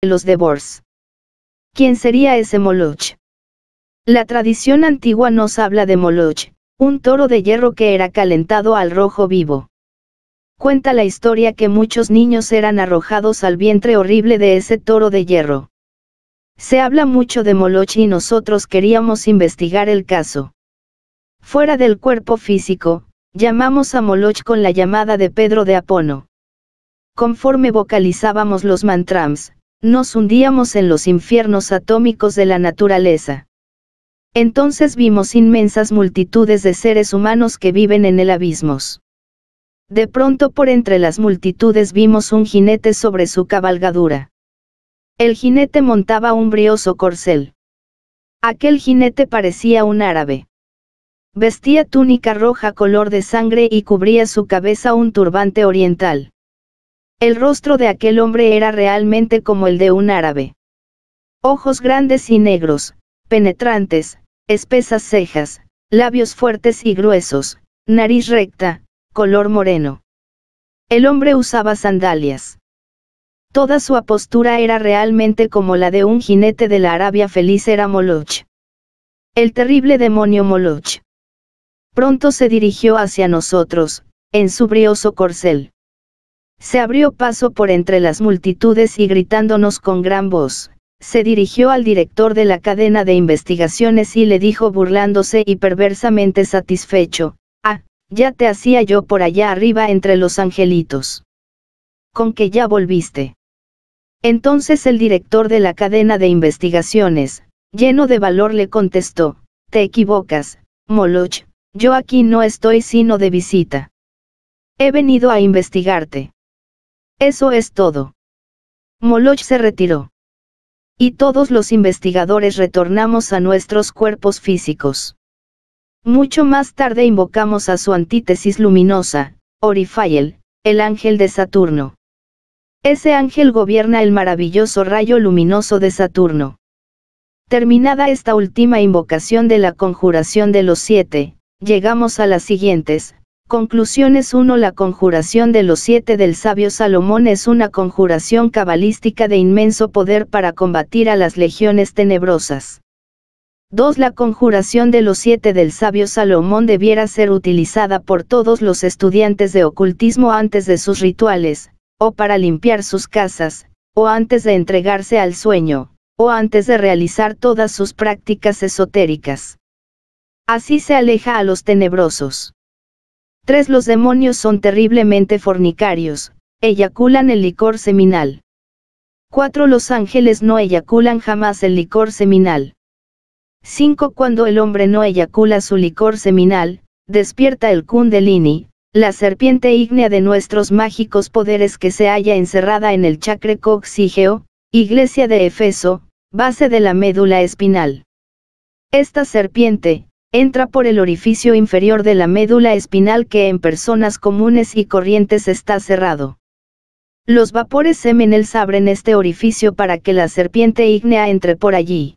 los Devors. ¿Quién sería ese Moloch? La tradición antigua nos habla de Moloch, un toro de hierro que era calentado al rojo vivo. Cuenta la historia que muchos niños eran arrojados al vientre horrible de ese toro de hierro. Se habla mucho de Moloch y nosotros queríamos investigar el caso. Fuera del cuerpo físico, llamamos a Moloch con la llamada de Pedro de Apono. Conforme vocalizábamos los mantrams, nos hundíamos en los infiernos atómicos de la naturaleza. Entonces vimos inmensas multitudes de seres humanos que viven en el abismos. De pronto por entre las multitudes vimos un jinete sobre su cabalgadura. El jinete montaba un brioso corcel. Aquel jinete parecía un árabe. Vestía túnica roja color de sangre y cubría su cabeza un turbante oriental. El rostro de aquel hombre era realmente como el de un árabe. Ojos grandes y negros, penetrantes, espesas cejas, labios fuertes y gruesos, nariz recta, color moreno. El hombre usaba sandalias. Toda su apostura era realmente como la de un jinete de la Arabia feliz. Era Moloch. El terrible demonio Moloch. Pronto se dirigió hacia nosotros, en su brioso corcel. Se abrió paso por entre las multitudes y gritándonos con gran voz, se dirigió al director de la cadena de investigaciones y le dijo burlándose y perversamente satisfecho: «Ah, ya te hacía yo por allá arriba entre los angelitos. ¿Con que ya volviste?» Entonces el director de la cadena de investigaciones, lleno de valor, le contestó: «Te equivocas, Moloch, yo aquí no estoy sino de visita. He venido a investigarte. Eso es todo». Moloch se retiró. Y todos los investigadores retornamos a nuestros cuerpos físicos. Mucho más tarde invocamos a su antítesis luminosa, Orifael, el ángel de Saturno. Ese ángel gobierna el maravilloso rayo luminoso de Saturno. Terminada esta última invocación de la conjuración de los 7, llegamos a las siguientes conclusiones. 1. La conjuración de los 7 del sabio Salomón es una conjuración cabalística de inmenso poder para combatir a las legiones tenebrosas. 2. La conjuración de los 7 del sabio Salomón debiera ser utilizada por todos los estudiantes de ocultismo antes de sus rituales, o para limpiar sus casas, o antes de entregarse al sueño, o antes de realizar todas sus prácticas esotéricas. Así se aleja a los tenebrosos. 3. Los demonios son terriblemente fornicarios, eyaculan el licor seminal. 4. Los ángeles no eyaculan jamás el licor seminal. 5. Cuando el hombre no eyacula su licor seminal, despierta el Kundalini, la serpiente ígnea de nuestros mágicos poderes que se halla encerrada en el chakra coxígeo, iglesia de Éfeso, base de la médula espinal. Esta serpiente entra por el orificio inferior de la médula espinal que en personas comunes y corrientes está cerrado. Los vapores seminales abren este orificio para que la serpiente ígnea entre por allí.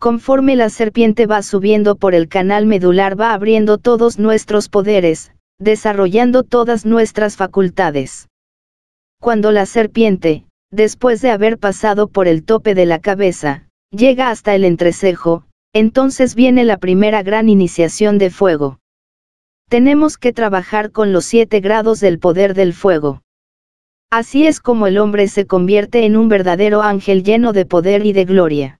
Conforme la serpiente va subiendo por el canal medular, va abriendo todos nuestros poderes, desarrollando todas nuestras facultades. Cuando la serpiente, después de haber pasado por el tope de la cabeza, llega hasta el entrecejo, entonces viene la primera gran iniciación de fuego. Tenemos que trabajar con los 7 grados del poder del fuego. Así es como el hombre se convierte en un verdadero ángel lleno de poder y de gloria.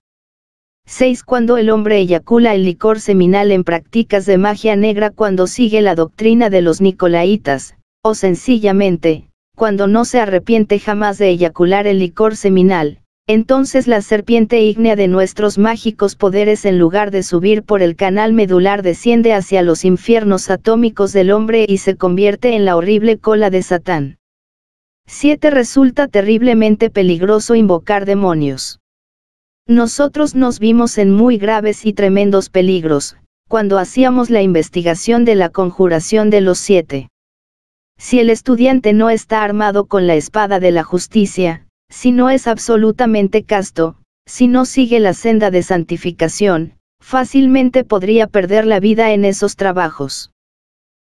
6. Cuando el hombre eyacula el licor seminal en prácticas de magia negra, cuando sigue la doctrina de los nicolaitas, o sencillamente, cuando no se arrepiente jamás de eyacular el licor seminal, entonces la serpiente ígnea de nuestros mágicos poderes, en lugar de subir por el canal medular, desciende hacia los infiernos atómicos del hombre y se convierte en la horrible cola de Satán. 7. Resulta terriblemente peligroso invocar demonios. Nosotros nos vimos en muy graves y tremendos peligros, cuando hacíamos la investigación de la conjuración de los 7. Si el estudiante no está armado con la espada de la justicia, si no es absolutamente casto, si no sigue la senda de santificación, fácilmente podría perder la vida en esos trabajos.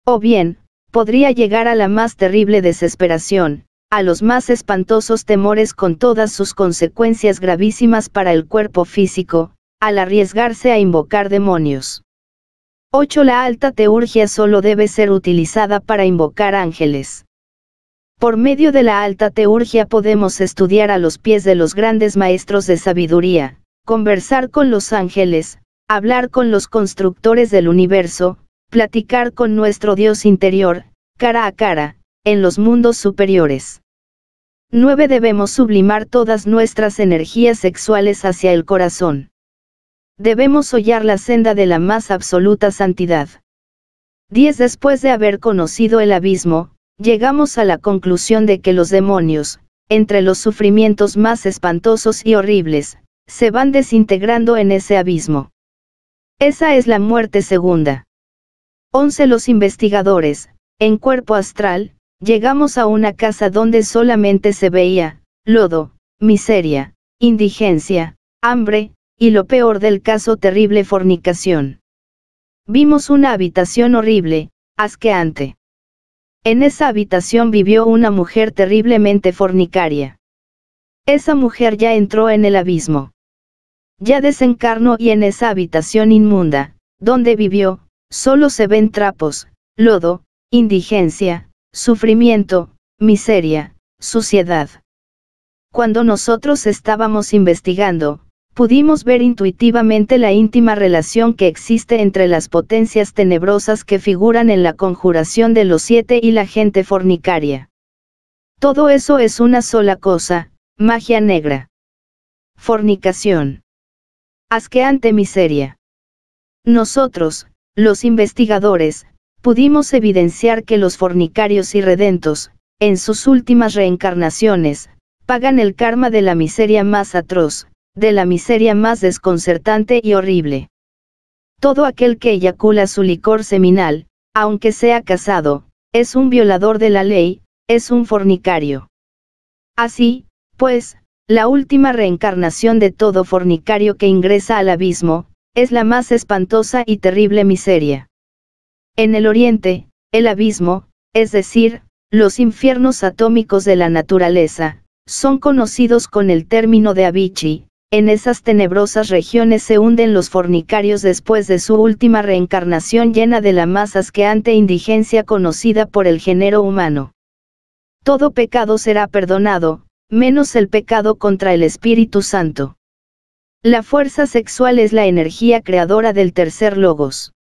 O bien, podría llegar a la más terrible desesperación, a los más espantosos temores con todas sus consecuencias gravísimas para el cuerpo físico, al arriesgarse a invocar demonios. 8. La alta teurgia solo debe ser utilizada para invocar ángeles. Por medio de la alta teurgia podemos estudiar a los pies de los grandes maestros de sabiduría, conversar con los ángeles, hablar con los constructores del universo, platicar con nuestro Dios interior, cara a cara, en los mundos superiores. 9. Debemos sublimar todas nuestras energías sexuales hacia el corazón. Debemos hollar la senda de la más absoluta santidad. 10. Después de haber conocido el abismo, llegamos a la conclusión de que los demonios, entre los sufrimientos más espantosos y horribles, se van desintegrando en ese abismo. Esa es la muerte segunda. 11. Los investigadores, en cuerpo astral, llegamos a una casa donde solamente se veía lodo, miseria, indigencia, hambre, y lo peor del caso, terrible fornicación. Vimos una habitación horrible, asqueante. En esa habitación vivió una mujer terriblemente fornicaria. Esa mujer ya entró en el abismo. Ya desencarnó, y en esa habitación inmunda, donde vivió, solo se ven trapos, lodo, indigencia, sufrimiento, miseria, suciedad. Cuando nosotros estábamos investigando, pudimos ver intuitivamente la íntima relación que existe entre las potencias tenebrosas que figuran en la conjuración de los 7 y la gente fornicaria. Todo eso es una sola cosa, magia negra. Fornicación. Asqueante miseria. Nosotros, los investigadores, pudimos evidenciar que los fornicarios irredentos, en sus últimas reencarnaciones, pagan el karma de la miseria más atroz, de la miseria más desconcertante y horrible. Todo aquel que eyacula su licor seminal, aunque sea casado, es un violador de la ley, es un fornicario. Así, pues, la última reencarnación de todo fornicario que ingresa al abismo, es la más espantosa y terrible miseria. En el Oriente, el abismo, es decir, los infiernos atómicos de la naturaleza, son conocidos con el término de Avichi. En esas tenebrosas regiones se hunden los fornicarios después de su última reencarnación llena de la más asqueante indigencia conocida por el género humano. Todo pecado será perdonado, menos el pecado contra el Espíritu Santo. La fuerza sexual es la energía creadora del tercer logos.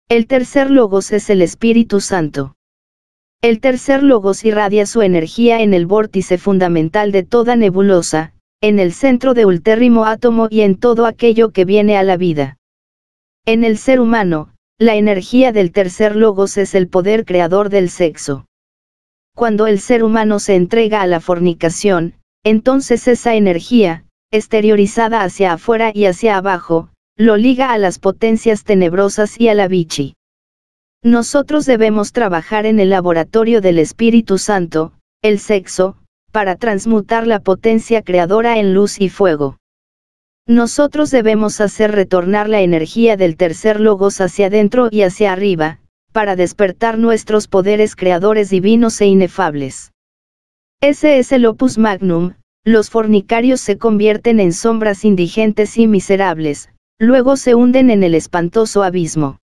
El tercer logos es el Espíritu Santo. El tercer logos irradia su energía en el vórtice fundamental de toda nebulosa, en el centro de ultérrimo átomo y en todo aquello que viene a la vida. En el ser humano, la energía del tercer logos es el poder creador del sexo. Cuando el ser humano se entrega a la fornicación, entonces esa energía, exteriorizada hacia afuera y hacia abajo, lo liga a las potencias tenebrosas y a la Vichy. Nosotros debemos trabajar en el laboratorio del Espíritu Santo, el sexo, para transmutar la potencia creadora en luz y fuego. Nosotros debemos hacer retornar la energía del tercer logos hacia adentro y hacia arriba, para despertar nuestros poderes creadores divinos e inefables. Ese es el opus magnum. Los fornicarios se convierten en sombras indigentes y miserables, luego se hunden en el espantoso abismo.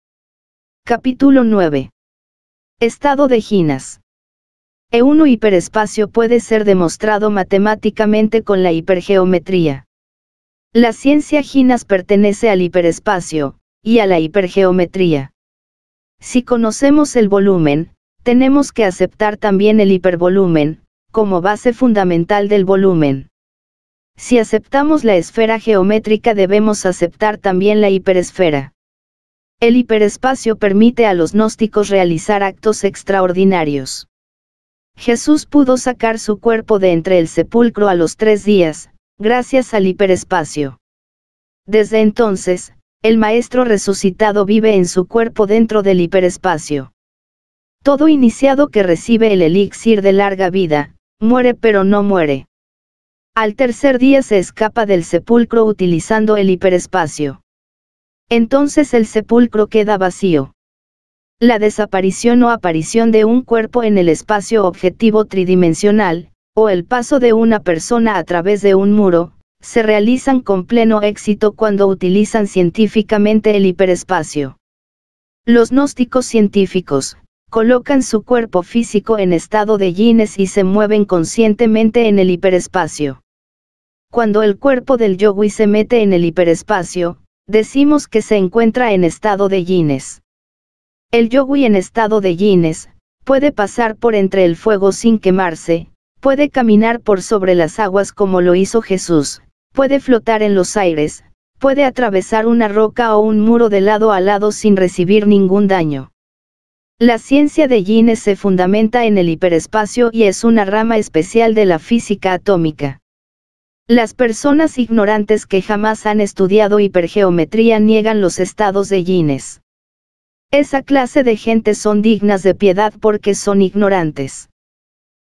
Capítulo 9. Estado de Ginas. Un hiperespacio puede ser demostrado matemáticamente con la hipergeometría. La ciencia Ginas pertenece al hiperespacio, y a la hipergeometría. Si conocemos el volumen, tenemos que aceptar también el hipervolumen, como base fundamental del volumen. Si aceptamos la esfera geométrica, debemos aceptar también la hiperesfera. El hiperespacio permite a los gnósticos realizar actos extraordinarios. Jesús pudo sacar su cuerpo de entre el sepulcro a los 3 días, gracias al hiperespacio. Desde entonces, el Maestro resucitado vive en su cuerpo dentro del hiperespacio. Todo iniciado que recibe el elixir de larga vida, muere pero no muere. Al tercer día se escapa del sepulcro utilizando el hiperespacio. Entonces el sepulcro queda vacío. La desaparición o aparición de un cuerpo en el espacio objetivo tridimensional, o el paso de una persona a través de un muro, se realizan con pleno éxito cuando utilizan científicamente el hiperespacio. Los gnósticos científicos colocan su cuerpo físico en estado de yines y se mueven conscientemente en el hiperespacio. Cuando el cuerpo del yogui se mete en el hiperespacio, decimos que se encuentra en estado de yines. El yogui en estado de yines puede pasar por entre el fuego sin quemarse, puede caminar por sobre las aguas como lo hizo Jesús, puede flotar en los aires, puede atravesar una roca o un muro de lado a lado sin recibir ningún daño. La ciencia de yines se fundamenta en el hiperespacio y es una rama especial de la física atómica. Las personas ignorantes que jamás han estudiado hipergeometría niegan los estados de yines. Esa clase de gente son dignas de piedad porque son ignorantes.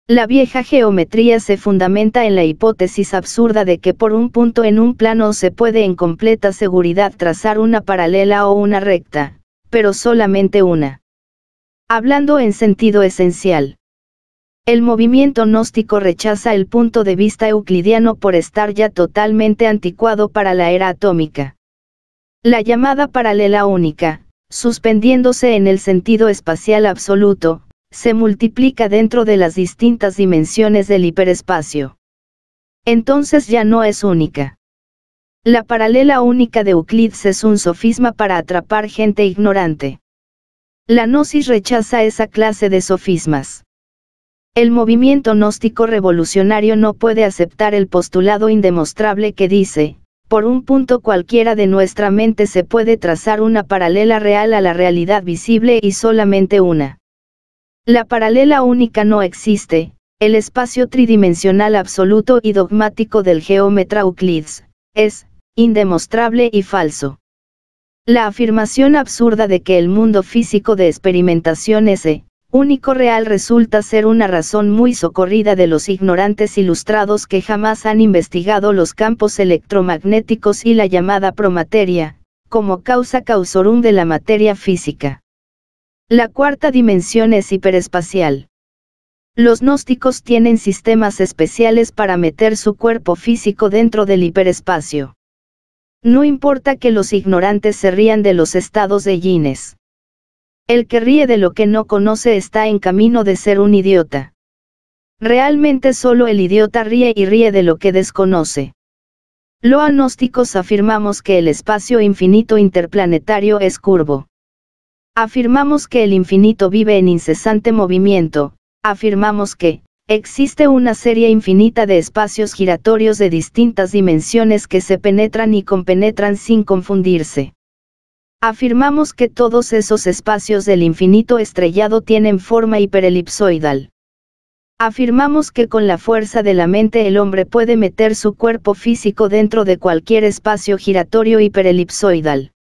La vieja geometría se fundamenta en la hipótesis absurda de que por un punto en un plano se puede en completa seguridad trazar una paralela o una recta, pero solamente una. Hablando en sentido esencial. El movimiento gnóstico rechaza el punto de vista euclidiano por estar ya totalmente anticuado para la era atómica. La llamada paralela única, suspendiéndose en el sentido espacial absoluto, se multiplica dentro de las distintas dimensiones del hiperespacio. Entonces ya no es única. La paralela única de Euclides es un sofisma para atrapar gente ignorante. La gnosis rechaza esa clase de sofismas. El movimiento gnóstico revolucionario no puede aceptar el postulado indemostrable que dice, por un punto cualquiera de nuestra mente se puede trazar una paralela real a la realidad visible y solamente una. La paralela única no existe, el espacio tridimensional absoluto y dogmático del geómetra Euclides, es indemostrable y falso. La afirmación absurda de que el mundo físico de experimentación ese, único real resulta ser una razón muy socorrida de los ignorantes ilustrados que jamás han investigado los campos electromagnéticos y la llamada promateria, como causa causorum de la materia física. La cuarta dimensión es hiperespacial. Los gnósticos tienen sistemas especiales para meter su cuerpo físico dentro del hiperespacio. No importa que los ignorantes se rían de los estados de yines. El que ríe de lo que no conoce está en camino de ser un idiota. Realmente solo el idiota ríe y ríe de lo que desconoce. Los agnósticos afirmamos que el espacio infinito interplanetario es curvo. Afirmamos que el infinito vive en incesante movimiento, afirmamos que existe una serie infinita de espacios giratorios de distintas dimensiones que se penetran y compenetran sin confundirse. Afirmamos que todos esos espacios del infinito estrellado tienen forma hiperelipsoidal. Afirmamos que con la fuerza de la mente el hombre puede meter su cuerpo físico dentro de cualquier espacio giratorio hiperelipsoidal.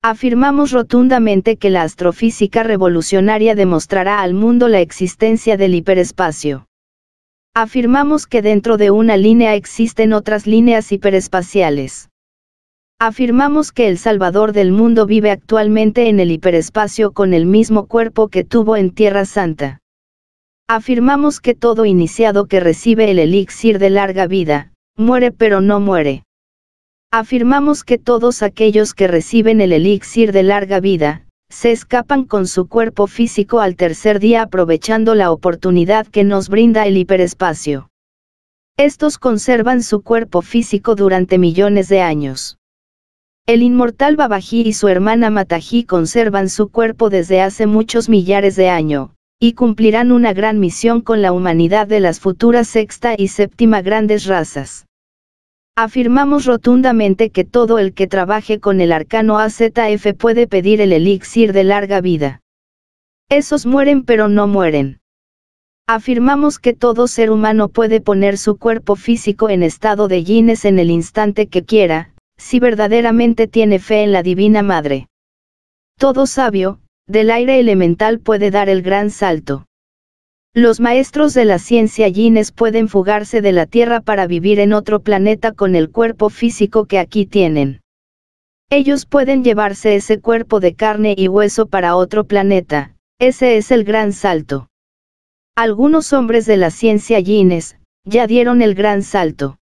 Afirmamos rotundamente que la astrofísica revolucionaria demostrará al mundo la existencia del hiperespacio. Afirmamos que dentro de una línea existen otras líneas hiperespaciales. Afirmamos que el Salvador del mundo vive actualmente en el hiperespacio con el mismo cuerpo que tuvo en Tierra Santa. Afirmamos que todo iniciado que recibe el elixir de larga vida, muere pero no muere. Afirmamos que todos aquellos que reciben el elixir de larga vida, se escapan con su cuerpo físico al tercer día aprovechando la oportunidad que nos brinda el hiperespacio. Estos conservan su cuerpo físico durante millones de años. El inmortal Babaji y su hermana Mataji conservan su cuerpo desde hace muchos millares de años, y cumplirán una gran misión con la humanidad de las futuras sexta y séptima grandes razas. Afirmamos rotundamente que todo el que trabaje con el arcano AZF puede pedir el elixir de larga vida. Esos mueren pero no mueren. Afirmamos que todo ser humano puede poner su cuerpo físico en estado de yines en el instante que quiera, si verdaderamente tiene fe en la Divina Madre. Todo sabio, del aire elemental puede dar el gran salto. Los maestros de la ciencia yines pueden fugarse de la Tierra para vivir en otro planeta con el cuerpo físico que aquí tienen. Ellos pueden llevarse ese cuerpo de carne y hueso para otro planeta, ese es el gran salto. Algunos hombres de la ciencia Guinness, ya dieron el gran salto.